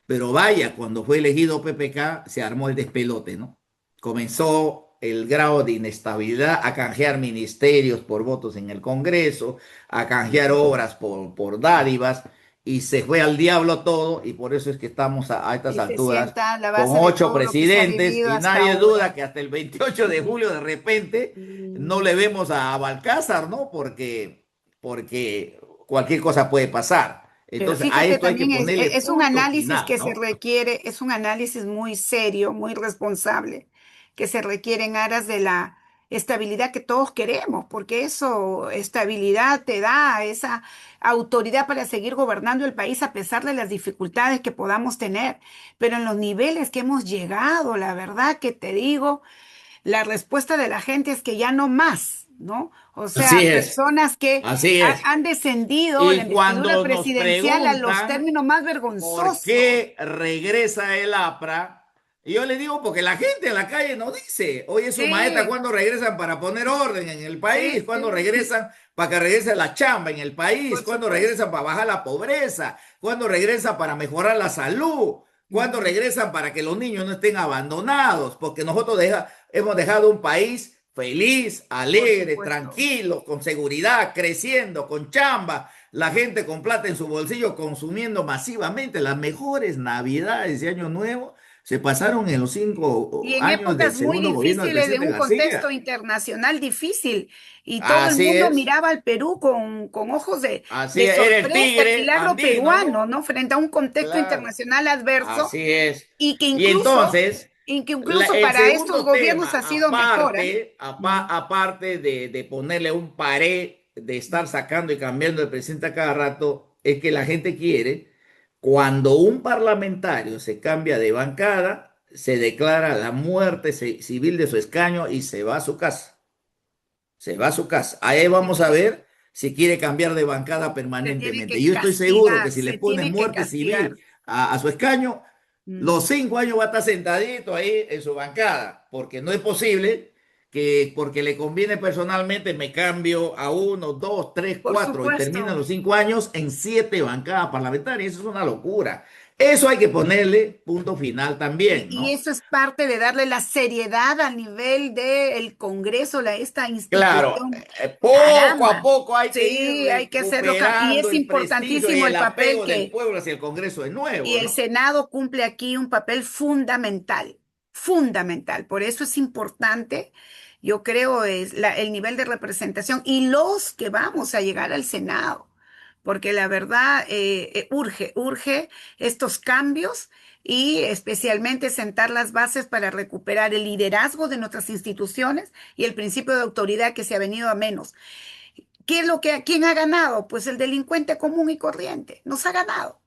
pero vaya, cuando fue elegido PPK se armó el despelote, ¿no? Comenzó el grado de inestabilidad a canjear ministerios por votos en el Congreso, a canjear obras por dádivas y se fue al diablo todo y por eso es que estamos a estas Y se alturas sienta la con base de 8 todo lo que se ha presidentes vivido y hasta nadie ahora. duda que hasta el 28 de julio de repente no Mm. le vemos a Balcázar, ¿no? Porque cualquier cosa puede pasar. Pero Entonces, a fíjate, esto hay que también ponerle es un punto análisis final, que se ¿no? requiere, es un análisis muy serio, muy responsable, que se requiere en aras de la estabilidad que todos queremos, porque eso, estabilidad te da esa autoridad para seguir gobernando el país a pesar de las dificultades que podamos tener. Pero en los niveles que hemos llegado, la verdad que te digo, la respuesta de la gente es que ya no más, ¿no? O Así sea, es, personas que así es. han descendido la Y investidura cuando nos presidencial a los preguntan términos más por vergonzosos. qué regresa el APRA, y yo le digo porque la gente en la calle no dice, oye, su maestra, Sí, ¿cuándo regresan para poner orden en el sí, país? ¿Cuándo sí, regresan para que regrese la chamba en el país? por ¿Cuándo supuesto. regresan para bajar la pobreza? ¿Cuándo regresan para mejorar la salud? ¿Cuándo Ujú. regresan para que los niños no estén abandonados? Porque nosotros hemos dejado un país feliz, Por alegre, supuesto. tranquilo, con seguridad, creciendo, con chamba, la gente con plata en su bolsillo consumiendo masivamente. Las mejores navidades y año nuevo se pasaron en los Y 5 en años del épocas muy segundo gobierno del difíciles, de presidente un contexto García. internacional difícil, y todo el Así mundo es, miraba al Perú con ojos así de es. Era el sorpresa, el tigre milagro andino, peruano, ¿no? ¿no? Frente a un contexto Claro, internacional adverso, así es. y que Y incluso, entonces, y que incluso el para estos segundo gobiernos tema, ha sido mejor, ¿eh? Mm. aparte de ponerle un paré, de estar sacando y cambiando el presidente a cada rato, es que la gente quiere, cuando un parlamentario se cambia de bancada, se declara la muerte civil de su escaño y se va a su casa. Se va a su casa. Ahí vamos a ver si quiere cambiar de bancada Se tiene permanentemente. que Yo estoy seguro que castigar, si le se ponen tiene que muerte castigar. civil a su escaño, los Mm. 5 años va a estar sentadito ahí en su bancada, porque no es posible que porque le conviene personalmente me cambio a uno, dos, tres, Por cuatro y terminan supuesto. los 5 años en 7 bancadas parlamentarias. Eso es una locura. Eso hay que ponerle punto final también, Y ¿no? eso es parte de darle la seriedad al nivel del Congreso, esta Claro, institución. poco a Caramba. poco hay que ir Sí, hay que hacerlo. Y recuperando es el prestigio y importantísimo el el papel apego del que, pueblo hacia el Congreso de y nuevo, el ¿no? Senado cumple aquí un papel fundamental, fundamental. Por eso es importante, yo creo, es el nivel de representación y los que vamos a llegar al Senado, porque la verdad urge estos cambios y especialmente sentar las bases para recuperar el liderazgo de nuestras instituciones y el principio de autoridad que se ha venido a menos. ¿Qué es lo que, quién ha ganado? Pues el delincuente común y corriente, nos ha ganado,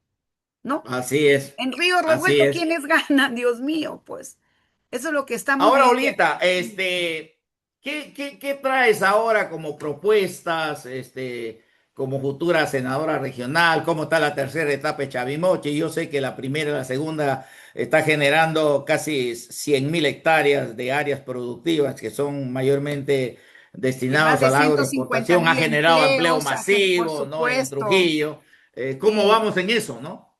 ¿no? Así es, En Río así Revuelto, es. ¿quiénes ganan? Dios mío, pues eso es lo que estamos Ahora, viviendo. Olita, ¿qué traes ahora como propuestas, como futura senadora regional? ¿Cómo está la tercera etapa de Chavimoche? Yo sé que la primera y la segunda está generando casi 100.000 hectáreas de áreas productivas que son mayormente Y más destinados a de la 150 agroexportación. Ha mil generado empleo empleos, por masivo, ¿no? En supuesto, Trujillo. ¿Cómo y vamos en eso, no?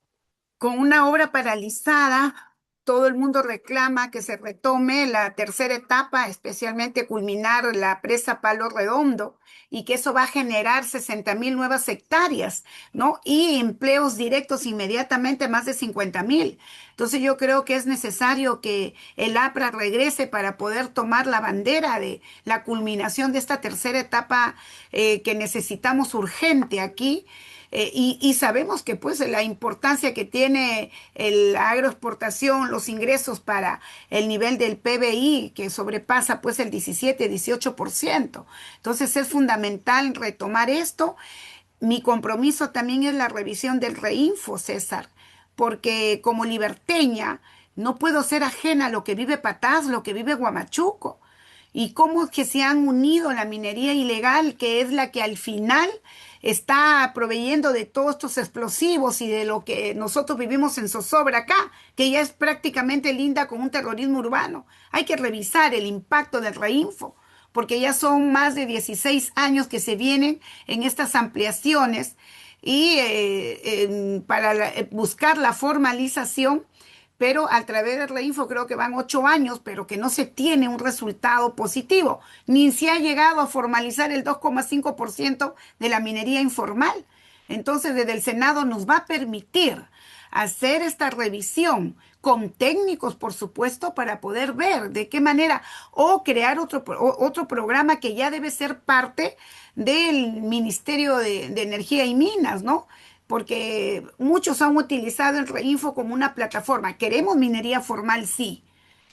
con una obra paralizada. todo el mundo reclama que se retome la tercera etapa, especialmente culminar la presa Palo Redondo, y que eso va a generar 60.000 nuevas hectáreas, ¿no? Y empleos directos inmediatamente, más de 50.000. Entonces yo creo que es necesario que el APRA regrese para poder tomar la bandera de la culminación de esta tercera etapa que necesitamos urgente aquí. Y sabemos que pues la importancia que tiene la agroexportación, los ingresos para el nivel del PBI, que sobrepasa pues el 17-18%. Entonces es fundamental retomar esto. Mi compromiso también es la revisión del Reinfo, César, porque como liberteña no puedo ser ajena a lo que vive Patás, lo que vive Huamachuco, y cómo es que se han unido la minería ilegal, que es la que al final está proveyendo de todos estos explosivos y de lo que nosotros vivimos en zozobra acá, que ya es prácticamente linda con un terrorismo urbano. Hay que revisar el impacto del Reinfo, porque ya son más de 16 años que se vienen en estas ampliaciones y para buscar la formalización, pero a través del Reinfo creo que van 8 años, pero que no se tiene un resultado positivo, ni se ha llegado a formalizar el 2,5% de la minería informal. Entonces, desde el Senado nos va a permitir hacer esta revisión con técnicos, por supuesto, para poder ver de qué manera o crear otro programa que ya debe ser parte del Ministerio de Energía y Minas, ¿no? Porque muchos han utilizado el Reinfo como una plataforma. Queremos minería formal, sí,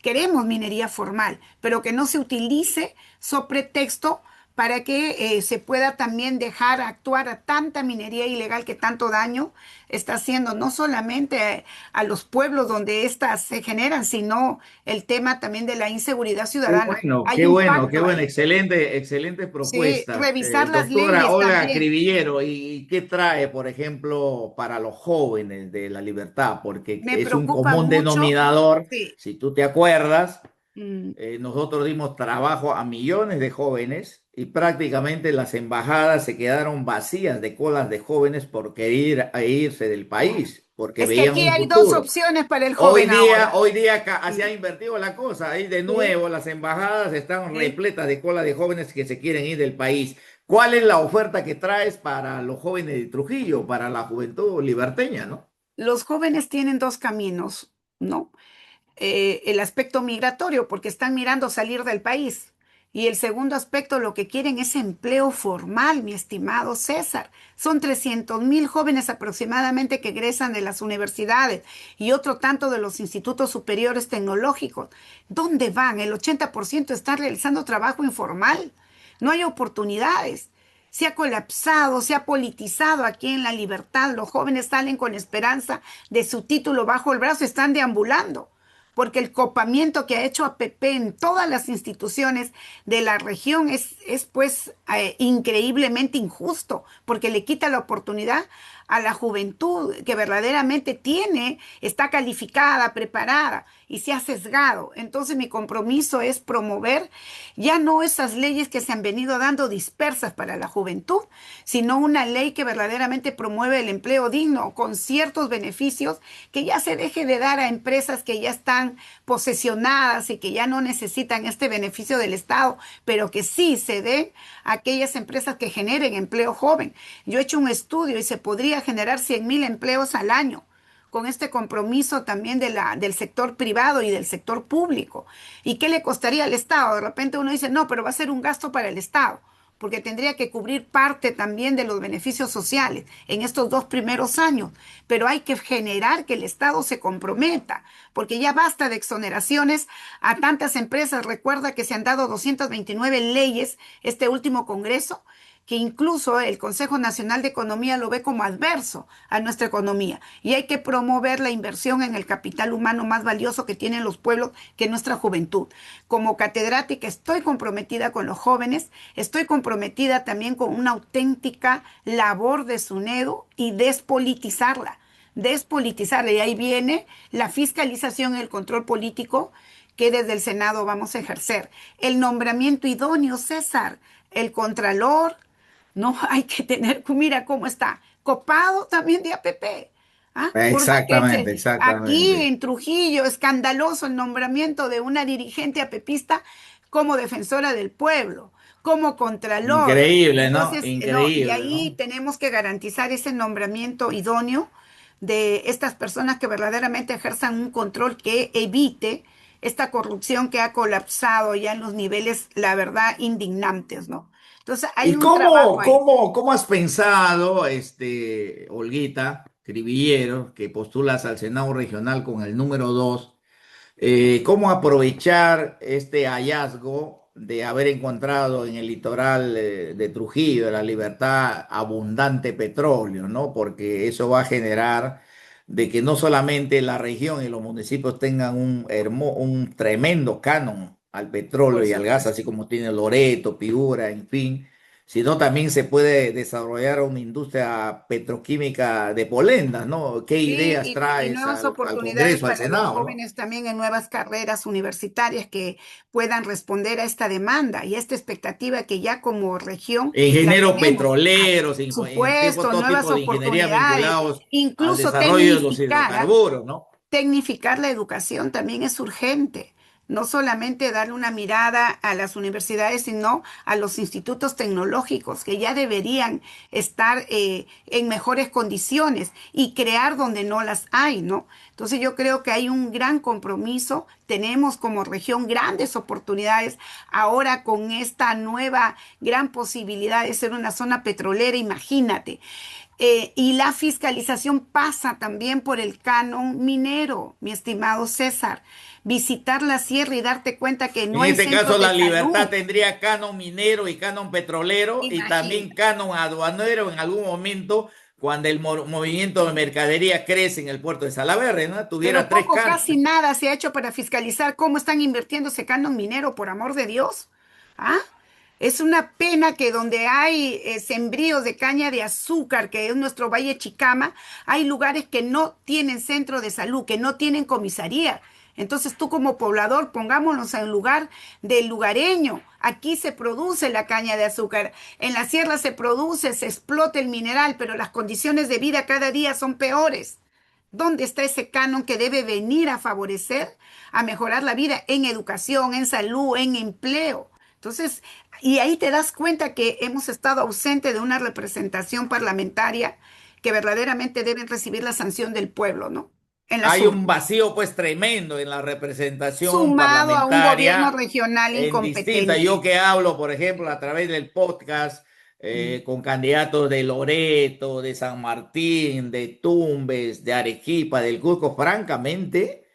queremos minería formal, pero que no se utilice so pretexto para que se pueda también dejar actuar a tanta minería ilegal que tanto daño está haciendo, no solamente a los pueblos donde éstas se generan, sino el tema también de la inseguridad ciudadana. Hay un Qué pacto bueno, ahí. excelente, excelentes Sí, propuestas. revisar las Doctora leyes Olga también. Crivillero, ¿y qué trae, por ejemplo, para los jóvenes de la libertad? Porque Me es un preocupa común mucho. denominador, Sí. si tú te acuerdas. Mm. Nosotros dimos trabajo a millones de jóvenes y prácticamente las embajadas se quedaron vacías de colas de jóvenes por querer irse del país, porque Es que veían aquí un hay dos futuro. opciones para el joven ahora. Se Mm. ha invertido la cosa. Ahí de Sí, nuevo las embajadas están sí. repletas de cola de jóvenes que se quieren ir del país. ¿Cuál es la oferta que traes para los jóvenes de Trujillo, para la juventud liberteña, no? Los jóvenes tienen dos caminos, ¿no? El aspecto migratorio, porque están mirando salir del país. Y el segundo aspecto, lo que quieren es empleo formal, mi estimado César. Son 300.000 jóvenes aproximadamente que egresan de las universidades y otro tanto de los institutos superiores tecnológicos. ¿Dónde van? El 80% está realizando trabajo informal. No hay oportunidades. Se ha colapsado, se ha politizado aquí en La Libertad. Los jóvenes salen con esperanza de su título bajo el brazo, están deambulando porque el copamiento que ha hecho APP en todas las instituciones de la región es pues increíblemente injusto, porque le quita la oportunidad a la juventud que verdaderamente tiene, está calificada, preparada y se ha sesgado. Entonces mi compromiso es promover ya no esas leyes que se han venido dando dispersas para la juventud, sino una ley que verdaderamente promueve el empleo digno con ciertos beneficios que ya se deje de dar a empresas que ya están posesionadas y que ya no necesitan este beneficio del Estado, pero que sí se den a aquellas empresas que generen empleo joven. Yo he hecho un estudio y se podría generar 100.000 empleos al año con este compromiso también del sector privado y del sector público. ¿Y qué le costaría al Estado? De repente uno dice, no, pero va a ser un gasto para el Estado, porque tendría que cubrir parte también de los beneficios sociales en estos 2 primeros años. Pero hay que generar que el Estado se comprometa, porque ya basta de exoneraciones a tantas empresas. Recuerda que se han dado 229 leyes este último Congreso, que incluso el Consejo Nacional de Economía lo ve como adverso a nuestra economía. Y hay que promover la inversión en el capital humano más valioso que tienen los pueblos, que es nuestra juventud. Como catedrática estoy comprometida con los jóvenes, estoy comprometida también con una auténtica labor de SUNEDU y despolitizarla. Y ahí viene la fiscalización y el control político que desde el Senado vamos a ejercer. El nombramiento idóneo, César, el contralor, no hay que tener, mira cómo está, copado también de APP. ¿Ah? Porque Exactamente, aquí exactamente. en Trujillo, escandaloso el nombramiento de una dirigente apepista como defensora del pueblo, como contralor. Increíble, ¿no? Entonces, no, y Increíble, ahí ¿no? tenemos que garantizar ese nombramiento idóneo de estas personas que verdaderamente ejerzan un control que evite esta corrupción que ha colapsado ya en los niveles, la verdad, indignantes, ¿no? Entonces, hay ¿Y un trabajo ahí. cómo has pensado, Olguita Cribillero, que postulas al Senado Regional con el número 2? ¿Cómo aprovechar este hallazgo de haber encontrado en el litoral de Trujillo, de La Libertad, abundante petróleo, ¿no? Porque eso va a generar de que no solamente la región y los municipios tengan un tremendo canon al Por petróleo y al gas, supuesto. así como tiene Loreto, Piura, en fin, sino también se puede desarrollar una industria petroquímica de polendas, ¿no? ¿Qué Sí, ideas y traes nuevas al oportunidades Congreso, al para los Senado, ¿no? jóvenes también en nuevas carreras universitarias que puedan responder a esta demanda y a esta expectativa que ya como región la Ingenieros tenemos. Ah, petroleros, por supuesto, todo nuevas tipo de ingeniería oportunidades, vinculados al incluso desarrollo de los tecnificar. ¿Ah? hidrocarburos, ¿no? Tecnificar la educación también es urgente. No solamente darle una mirada a las universidades, sino a los institutos tecnológicos que ya deberían estar en mejores condiciones y crear donde no las hay, ¿no? Entonces yo creo que hay un gran compromiso. Tenemos como región grandes oportunidades ahora con esta nueva gran posibilidad de ser una zona petrolera, imagínate. Y la fiscalización pasa también por el canon minero, mi estimado César. Visitar la sierra y darte cuenta que no En hay este centros caso, de la Libertad salud. tendría canon minero y canon petrolero y también Imagina. canon aduanero en algún momento cuando el movimiento de mercadería crece en el puerto de Salaverry, ¿no? Pero Tuviera tres poco, casi canones. nada se ha hecho para fiscalizar cómo están invirtiendo ese canon minero, por amor de Dios. ¿Ah? Es una pena que donde hay sembríos de caña de azúcar, que es nuestro Valle Chicama, hay lugares que no tienen centro de salud, que no tienen comisaría. Entonces tú como poblador, pongámonos en lugar del lugareño. Aquí se produce la caña de azúcar, en la sierra se produce, se explota el mineral, pero las condiciones de vida cada día son peores. ¿Dónde está ese canon que debe venir a favorecer, a mejorar la vida en educación, en salud, en empleo? Entonces, y ahí te das cuenta que hemos estado ausente de una representación parlamentaria que verdaderamente deben recibir la sanción del pueblo, ¿no? En las Hay un urnas, vacío pues tremendo en la representación sumado a un gobierno parlamentaria regional en distintas. Yo incompetente. que hablo, por ejemplo, a través del podcast Mm. con candidatos de Loreto, de San Martín, de Tumbes, de Arequipa, del Cusco, francamente,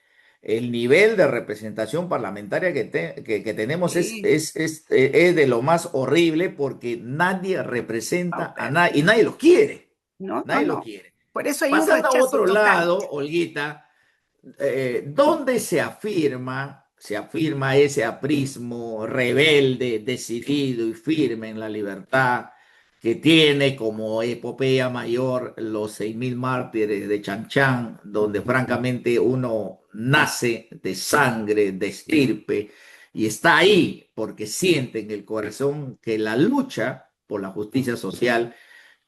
el nivel de representación parlamentaria que tenemos Sí, es de lo más horrible porque nadie representa a paupérrimo. nadie y nadie lo quiere. No, no, Nadie lo no. quiere. Por eso hay un Pasando a rechazo otro total. lado, Olguita, ¿dónde se afirma ese aprismo rebelde, decidido y firme en la libertad que tiene como epopeya mayor los 6.000 mártires de Chanchán, donde francamente uno nace de sangre, de estirpe, y está ahí porque siente en el corazón que la lucha por la justicia social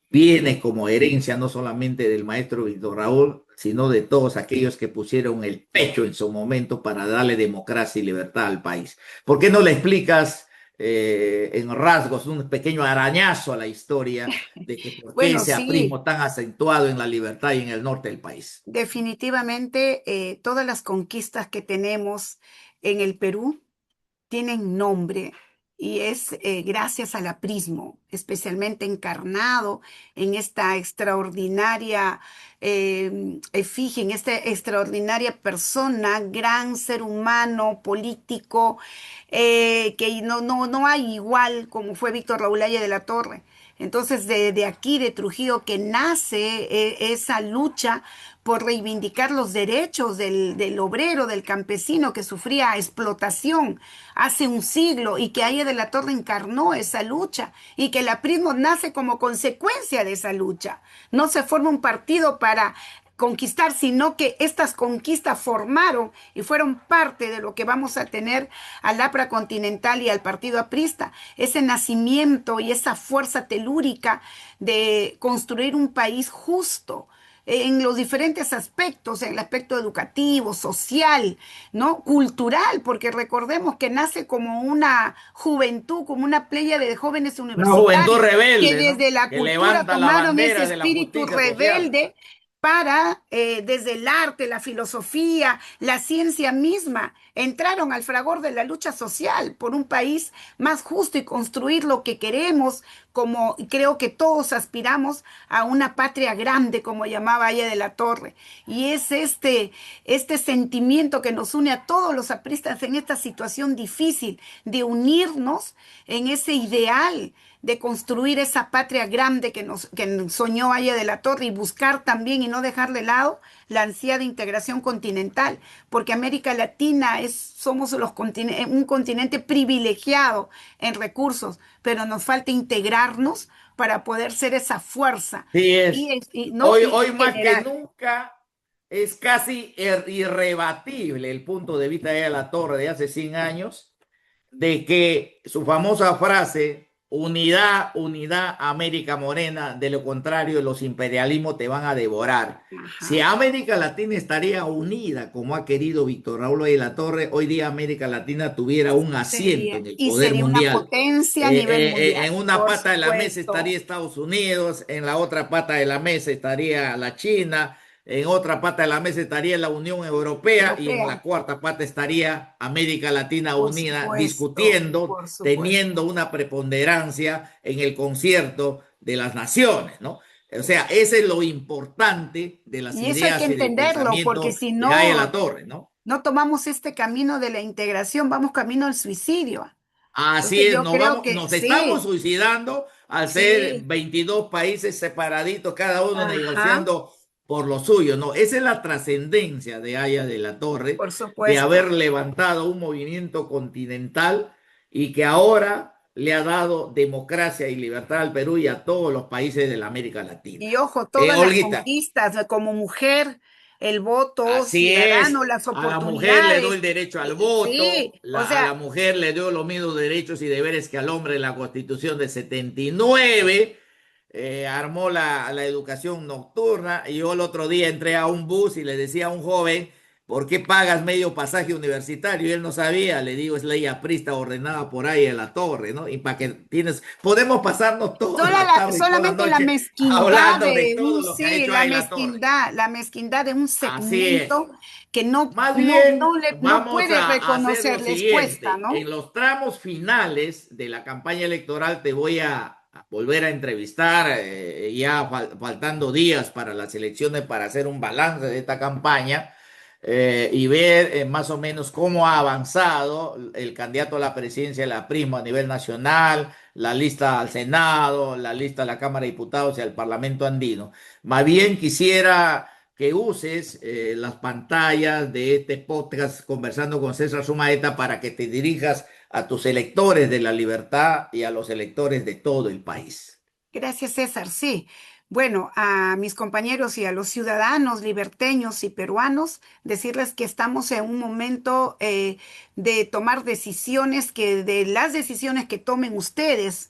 viene como herencia no solamente del maestro Víctor Raúl, sino de todos aquellos que pusieron el pecho en su momento para darle democracia y libertad al país? ¿Por qué no le explicas en rasgos un pequeño arañazo a la historia de que por qué Bueno, ese sí. aprismo tan acentuado en la libertad y en el norte del país? Definitivamente, todas las conquistas que tenemos en el Perú tienen nombre y es gracias al aprismo, especialmente encarnado en esta extraordinaria efigie, en esta extraordinaria persona, gran ser humano, político, que no hay igual como fue Víctor Raúl Haya de la Torre. Entonces, de aquí, de Trujillo, que nace esa lucha por reivindicar los derechos del obrero, del campesino que sufría explotación hace un siglo y que Haya de la Torre encarnó esa lucha y que el aprismo nace como consecuencia de esa lucha. No se forma un partido para conquistar, sino que estas conquistas formaron y fueron parte de lo que vamos a tener al APRA Continental y al Partido Aprista, ese nacimiento y esa fuerza telúrica de construir un país justo, en los diferentes aspectos, en el aspecto educativo, social, ¿no? Cultural, porque recordemos que nace como una juventud, como una playa de jóvenes Una juventud universitarios, que rebelde, ¿no? desde la Que cultura levanta la tomaron ese bandera de la espíritu justicia social. rebelde para, desde el arte, la filosofía, la ciencia misma, entraron al fragor de la lucha social por un país más justo y construir lo que queremos, como creo que todos aspiramos a una patria grande, como llamaba ella de la Torre. Y es este sentimiento que nos une a todos los apristas en esta situación difícil de unirnos en ese ideal de construir esa patria grande que soñó Aya de la Torre y buscar también y no dejar de lado la ansiada integración continental, porque América Latina somos un continente privilegiado en recursos, pero nos falta integrarnos para poder ser esa fuerza Sí es. ¿no? Hoy y más que generar. nunca es casi irrebatible el punto de vista de la Torre de hace 100 años de que su famosa frase, unidad, unidad, América Morena, de lo contrario los imperialismos te van a devorar. Si Ajá. América Latina estaría unida como ha querido Víctor Raúl de la Torre, hoy día América Latina tuviera un asiento en el Y poder sería una mundial. potencia a nivel En mundial, una por pata de la mesa estaría supuesto, Estados Unidos, en la otra pata de la mesa estaría la China, en otra pata de la mesa estaría la Unión Europea y en europea, la cuarta pata estaría América Latina unida, discutiendo, por supuesto. teniendo una preponderancia en el concierto de las naciones, ¿no? O sea, ese es lo importante de las Y eso hay que ideas y del entenderlo, porque pensamiento si de Aya no, La Torre, ¿no? no tomamos este camino de la integración, vamos camino al suicidio. Así Entonces es, yo creo que nos estamos sí, suicidando al ser sí, 22 países separaditos, cada uno ajá, negociando por lo suyo, ¿no? Esa es la trascendencia de Aya de la Torre, por de haber supuesto. levantado un movimiento continental y que ahora le ha dado democracia y libertad al Perú y a todos los países de la América Latina. Y ojo, todas las Olguita, conquistas como mujer, el voto así es, ciudadano, las a la mujer le dio el oportunidades, derecho al sí, voto, o a la sea, mujer le dio los mismos derechos y deberes que al hombre en la Constitución de 79, armó la educación nocturna y yo el otro día entré a un bus y le decía a un joven, ¿por qué pagas medio pasaje universitario? Y él no sabía, le digo, es ley aprista ordenada por ahí en la torre, ¿no? Y para que podemos pasarnos toda la tarde y toda la solamente la noche mezquindad hablando de de todo un, lo que ha sí, hecho ahí la torre. la mezquindad de un Así es. segmento que no, Más no, bien, no vamos puede a hacer lo reconocer, les cuesta, siguiente. ¿no? En los tramos finales de la campaña electoral te voy a volver a entrevistar, ya faltando días para las elecciones, para hacer un balance de esta campaña y ver más o menos cómo ha avanzado el candidato a la presidencia de la Prisma a nivel nacional, la lista al Senado, la lista a la Cámara de Diputados y al Parlamento andino. Más bien quisiera que uses las pantallas de este podcast conversando con César Sumaeta para que te dirijas a tus electores de la libertad y a los electores de todo el país. Gracias, César. Sí. Bueno, a mis compañeros y a los ciudadanos liberteños y peruanos, decirles que estamos en un momento de tomar decisiones, que de las decisiones que tomen ustedes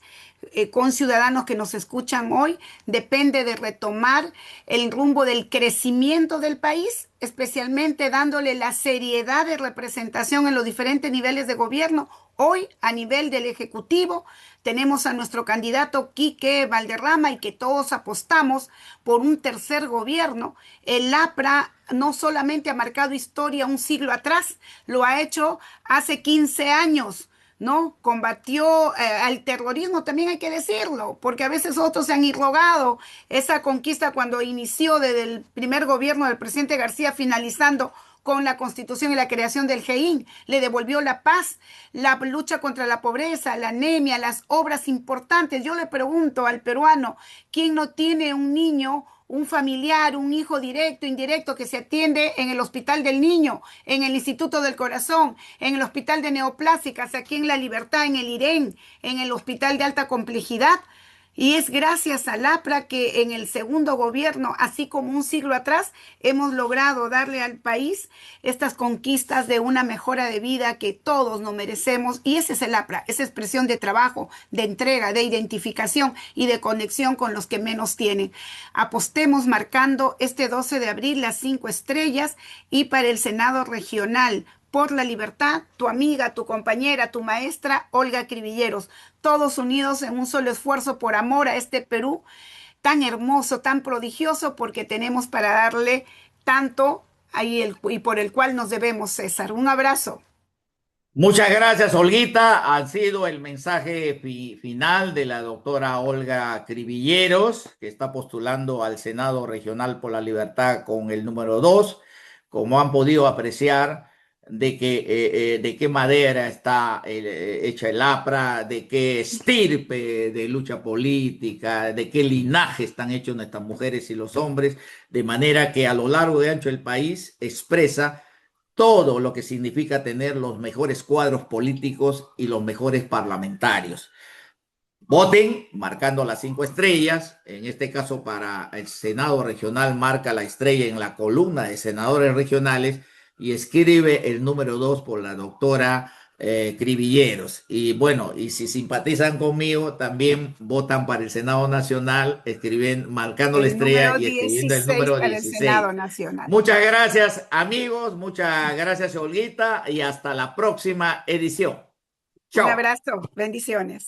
con ciudadanos que nos escuchan hoy, depende de retomar el rumbo del crecimiento del país, especialmente dándole la seriedad de representación en los diferentes niveles de gobierno. Hoy, a nivel del Ejecutivo, tenemos a nuestro candidato Quique Valderrama y que todos apostamos por un tercer gobierno. El APRA no solamente ha marcado historia un siglo atrás, lo ha hecho hace 15 años. ¿No? Combatió al terrorismo, también hay que decirlo, porque a veces otros se han irrogado esa conquista cuando inició desde el primer gobierno del presidente García, finalizando con la constitución y la creación del GEIN, le devolvió la paz, la lucha contra la pobreza, la anemia, las obras importantes. Yo le pregunto al peruano, ¿quién no tiene un niño, un familiar, un hijo directo, indirecto, que se atiende en el Hospital del Niño, en el Instituto del Corazón, en el Hospital de Neoplásicas, aquí en La Libertad, en el IREN, en el Hospital de Alta Complejidad? Y es gracias al APRA que en el segundo gobierno, así como un siglo atrás, hemos logrado darle al país estas conquistas de una mejora de vida que todos nos merecemos. Y ese es el APRA, esa expresión de trabajo, de entrega, de identificación y de conexión con los que menos tienen. Apostemos marcando este 12 de abril las 5 estrellas y para el Senado regional. Por la libertad, tu amiga, tu compañera, tu maestra, Olga Cribilleros, todos unidos en un solo esfuerzo por amor a este Perú tan hermoso, tan prodigioso, porque tenemos para darle tanto y por el cual nos debemos, César. Un abrazo. Muchas gracias, Olguita. Ha sido el mensaje final de la doctora Olga Cribilleros, que está postulando al Senado Regional por la Libertad con el número 2. Como han podido apreciar, de qué madera está hecha el APRA, de qué estirpe de lucha política, de qué linaje están hechos nuestras mujeres y los hombres, de manera que a lo largo y ancho del país expresa todo lo que significa tener los mejores cuadros políticos y los mejores parlamentarios. Voten marcando las 5 estrellas. En este caso, para el Senado regional, marca la estrella en la columna de senadores regionales y escribe el número 2 por la doctora Cribilleros. Y bueno, y si simpatizan conmigo, también votan para el Senado nacional, escriben, marcando la El estrella número y escribiendo el 16 número para el 16. Senado Nacional. Muchas gracias, amigos. Muchas gracias, Olguita. Y hasta la próxima edición. Un Chao. abrazo. Bendiciones.